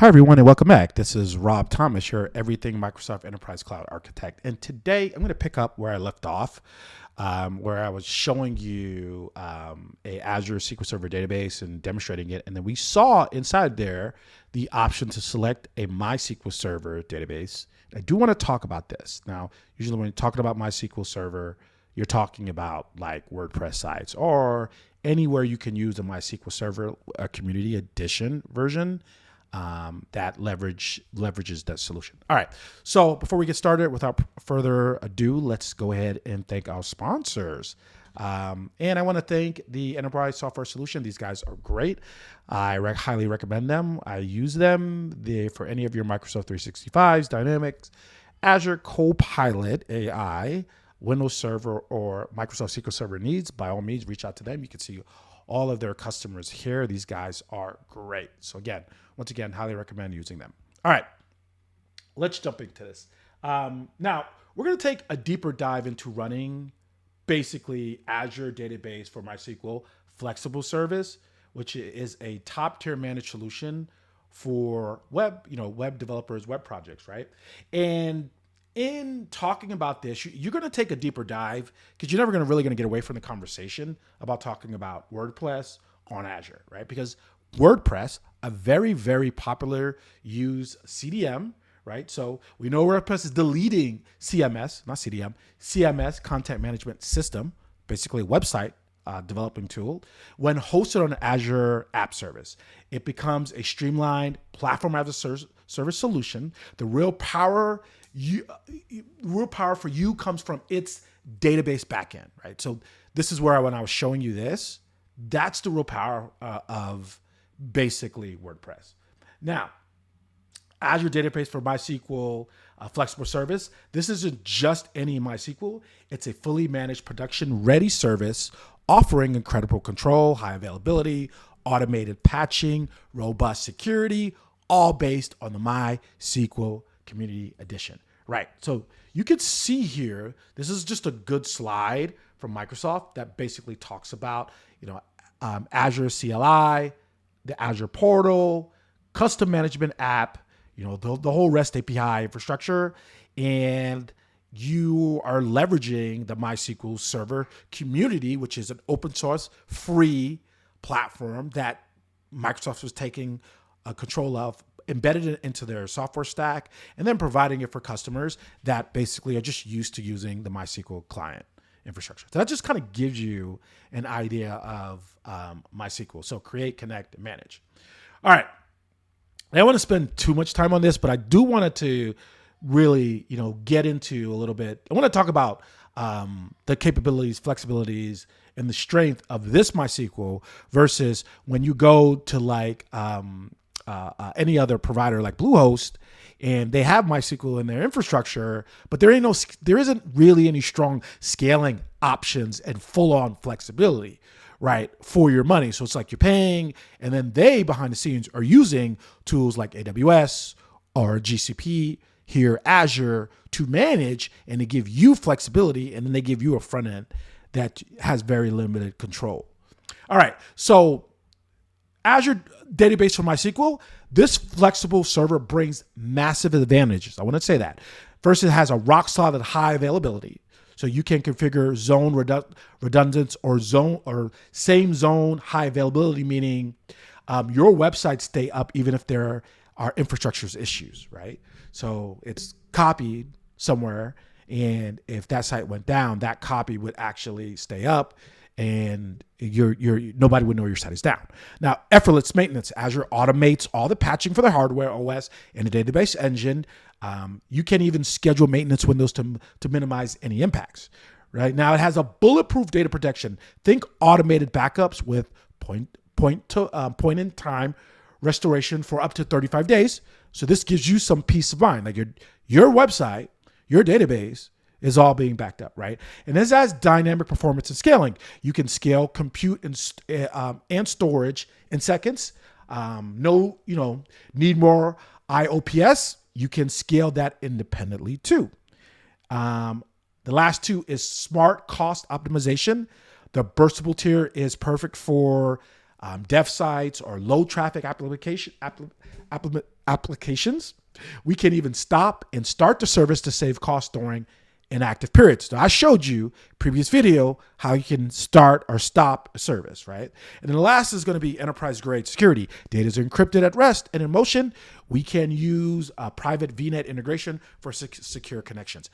Hi, everyone, and welcome back. This is Rob Thomas, your Everything Microsoft Enterprise Cloud Architect. And today I'm going to pick up where I left off, where I was showing you a Azure SQL Server database and demonstrating it. And then we saw inside there the option to select a MySQL Server database. I do want to talk about this. Now, usually when you're talking about MySQL Server, you're talking about like WordPress sites or anywhere you can use a MySQL Server Community Edition version that leverages that solution. All right. So before we get started, without further ado, let's go ahead and thank our sponsors. And I want to thank the Enterprise Software Solution. These guys are great. I highly recommend them. I use them for any of your Microsoft 365s, Dynamics, Azure Copilot AI, Windows Server, or Microsoft SQL Server needs. By all means, reach out to them. You can see all of their customers here. These guys are great. So once again, highly recommend using them. All right, let's jump into this. Now, we're going to take a deeper dive into running basically Azure Database for MySQL Flexible Service, which is a top-tier managed solution for web developers, web projects, right? And in talking about this, you're going to take a deeper dive because you're never going to get away from the conversation about talking about WordPress on Azure, right? Because WordPress, a very, very popular used CDM, right? So we know WordPress is the leading CMS, not CDM, CMS, content management system, basically a website developing tool. When hosted on Azure App Service, it becomes a streamlined platform as a service solution. The real power for you comes from its database backend, right? So this is where when I was showing you this, that's the real power of basically WordPress. Now, Azure Database for MySQL Flexible Service. This isn't just any MySQL. It's a fully managed production-ready service offering incredible control, high availability, automated patching, robust security, all based on the MySQL Community Edition. Right. So you can see here, this is just a good slide from Microsoft that basically talks about, Azure CLI, the Azure portal, custom management app, the whole REST API infrastructure, and you are leveraging the MySQL Server Community, which is an open source free platform that Microsoft was taking control of, embedded it into their software stack, and then providing it for customers that basically are just used to using the MySQL client infrastructure. So that just kind of gives you an idea of MySQL. So create, connect, and manage. All right. I don't want to spend too much time on this, but I do want it to really, get into a little bit. I want to talk about the capabilities, flexibilities, and the strength of this MySQL versus when you go to like any other provider like Bluehost, and they have MySQL in their infrastructure, but there isn't really any strong scaling options and full-on flexibility, right, for your money. So it's like you're paying, and then they behind the scenes are using tools like AWS or GCP, here Azure, to manage and to give you flexibility, and then they give you a front end that has very limited control. All right, so Azure Database for MySQL, this flexible server brings massive advantages. I want to say that. First, it has a rock solid high availability. So you can configure zone redundance or same zone high availability, meaning your website stay up even if there are infrastructure issues, right? So it's copied somewhere, and if that site went down, that copy would actually stay up, and nobody would know your site is down. Now, effortless maintenance. Azure automates all the patching for the hardware OS and the database engine. You can even schedule maintenance windows to minimize any impacts. Right now, it has a bulletproof data protection. Think automated backups with point in time restoration for up to 35 days. So this gives you some peace of mind. Like your website, your database is all being backed up, right? And this has dynamic performance and scaling. You can scale compute and storage in seconds. Need more IOPS. You can scale that independently too. The last two is smart cost optimization. The burstable tier is perfect for dev sites or low traffic applications. We can even stop and start the service to save costs during inactive periods. So I showed you previous video how you can start or stop a service, right? And then the last is going to be enterprise grade security. Data is encrypted at rest and in motion. We can use a private VNet integration for secure connections.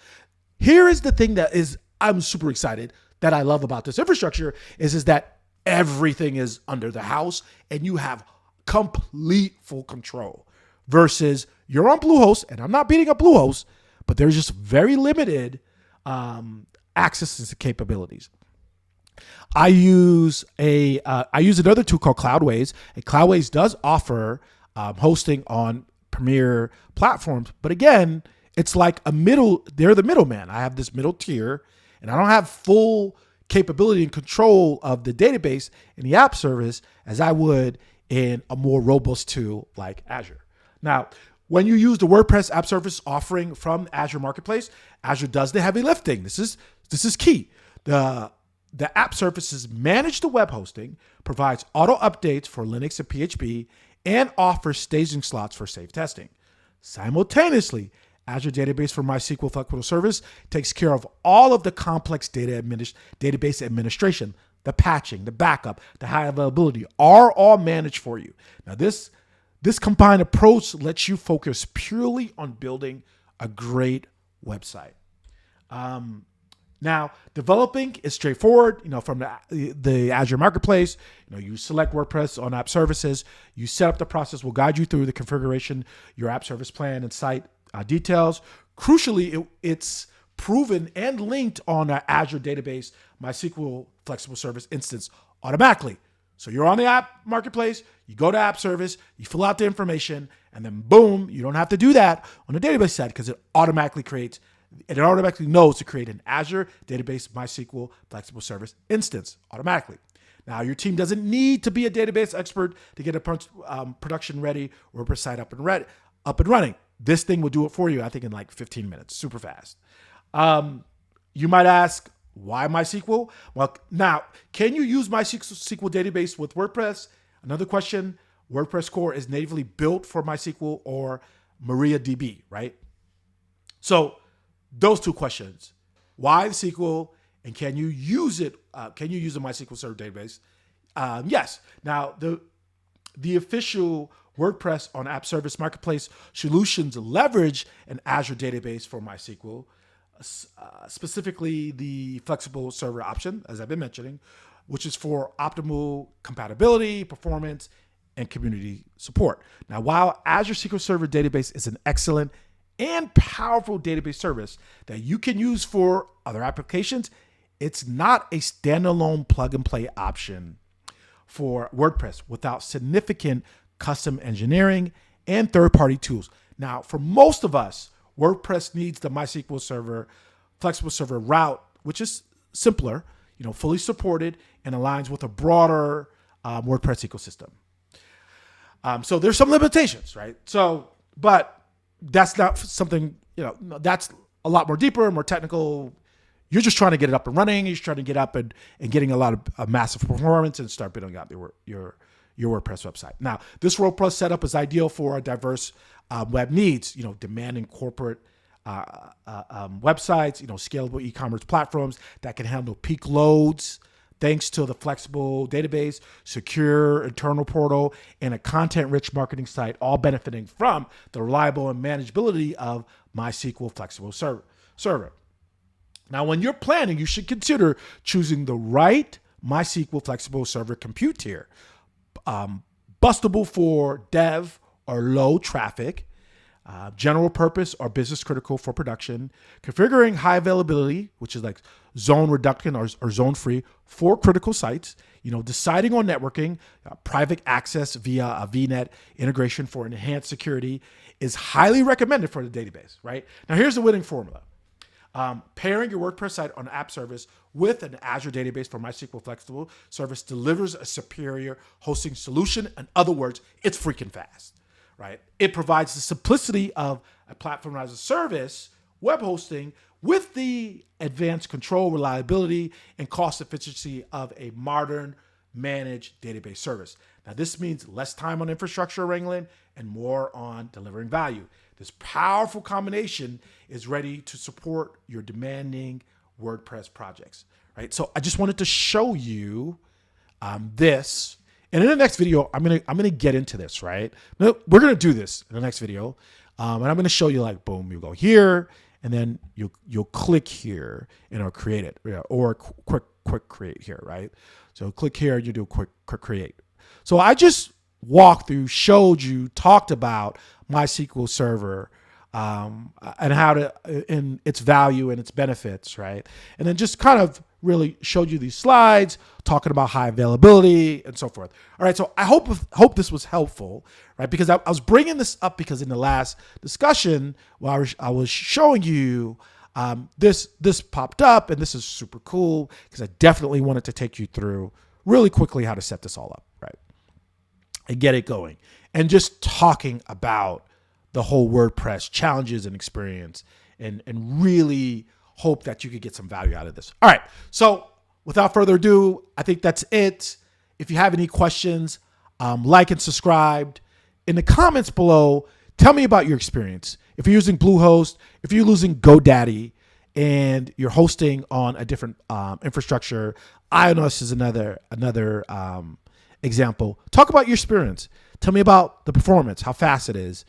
Here is the thing that is I'm super excited that I love about this infrastructure is that everything is under the house and you have complete full control versus you're on Bluehost, and I'm not beating up Bluehost, but there's just very limited access to capabilities. I use another tool called Cloudways, and Cloudways does offer hosting on premier platforms, but again, it's like they're the middleman. I have this middle tier, and I don't have full capability and control of the database and the app service as I would in a more robust tool like Azure. Now, when you use the WordPress app service offering from Azure Marketplace, Azure does the heavy lifting. This is key. The app services manage the web hosting, provides auto updates for Linux and PHP, and offers staging slots for safe testing. Simultaneously, Azure Database for MySQL Flexible Service takes care of all of the complex database administration, the patching, the backup, the high availability are all managed for you. Now, this combined approach lets you focus purely on building a great website. Now, developing is straightforward. From the Azure Marketplace, you select WordPress on app services. You set up the process. We'll guide you through the configuration, your app service plan, and site details. Crucially, it's proven and linked on our Azure Database MySQL Flexible Service instance automatically. So you're on the app marketplace, you go to app service, you fill out the information, and then boom, you don't have to do that on the database side because it automatically knows to create an Azure Database MySQL Flexible Service instance automatically. Now, your team doesn't need to be a database expert to get a production ready WordPress site up and running. This thing will do it for you, I think, in like 15 minutes, super fast. You might ask, why MySQL? Well, now, can you use MySQL database with WordPress? Another question, WordPress core is natively built for MySQL or MariaDB, right? So those two questions, why the SQL and can you use it? Can you use a MySQL Server database? Yes. Now, the official WordPress on App Service Marketplace solutions leverage an Azure database for MySQL, specifically the flexible server option, as I've been mentioning, which is for optimal compatibility, performance, and community support. Now, while Azure SQL Server Database is an excellent and powerful database service that you can use for other applications, it's not a standalone plug-and-play option for WordPress without significant custom engineering and third-party tools. Now, for most of us, WordPress needs the MySQL Server Flexible Server route, which is simpler, fully supported, and aligns with a broader WordPress ecosystem. So there's some limitations, right? But that's not something, that's a lot more deeper, more technical. You're just trying to get it up and running. You're just trying to get up and getting a lot of massive performance and start building out your WordPress website. Now, this WordPress setup is ideal for diverse web needs, demanding corporate websites, scalable e-commerce platforms that can handle peak loads, thanks to the flexible database, secure internal portal, and a content-rich marketing site, all benefiting from the reliable and manageability of MySQL Flexible Server. Now, when you're planning, you should consider choosing the right MySQL Flexible Server compute tier, bustable for dev or low traffic, general purpose or business critical for production, configuring high availability, which is like zone reduction or zone free for critical sites, deciding on networking, private access via a VNet integration for enhanced security is highly recommended for the database, right? Now, here's the winning formula. Pairing your WordPress site on app service with an Azure database for MySQL Flexible Service delivers a superior hosting solution. In other words, it's freaking fast, right? It provides the simplicity of a platform as a service, web hosting, with the advanced control, reliability, and cost efficiency of a modern managed database service. Now, this means less time on infrastructure wrangling and more on delivering value. This powerful combination is ready to support your demanding WordPress projects, right? So I just wanted to show you this. And in the next video, I'm gonna get into this, right? We're gonna do this in the next video, and I'm gonna show you like, boom, you go here, and then you'll click here, and it'll create it, or quick create here, right? So click here, you do a quick create. So I just walked through, showed you, talked about MySQL Server, and how to, in its value and its benefits, right? And then just kind of really showed you these slides talking about high availability and so forth. All right, so I hope this was helpful, right? Because I was bringing this up because in the last discussion, while I was showing you this popped up, and this is super cool because I definitely wanted to take you through really quickly how to set this all up, right? And get it going. And just talking about the whole WordPress challenges and experience, and really hope that you could get some value out of this. All right, so without further ado, I think that's it. If you have any questions, like and subscribe. In the comments below, tell me about your experience. If you're using Bluehost, if you're using GoDaddy, and you're hosting on a different infrastructure, IONOS is another example. Talk about your experience. Tell me about the performance, how fast it is,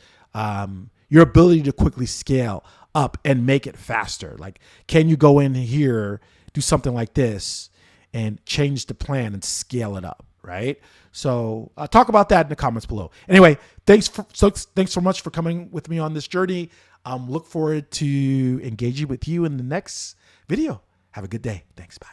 your ability to quickly scale up and make it faster. Like, can you go in here, do something like this, and change the plan and scale it up, right? So talk about that in the comments below. Anyway, thanks so much for coming with me on this journey. Look forward to engaging with you in the next video. Have a good day. Thanks. Bye.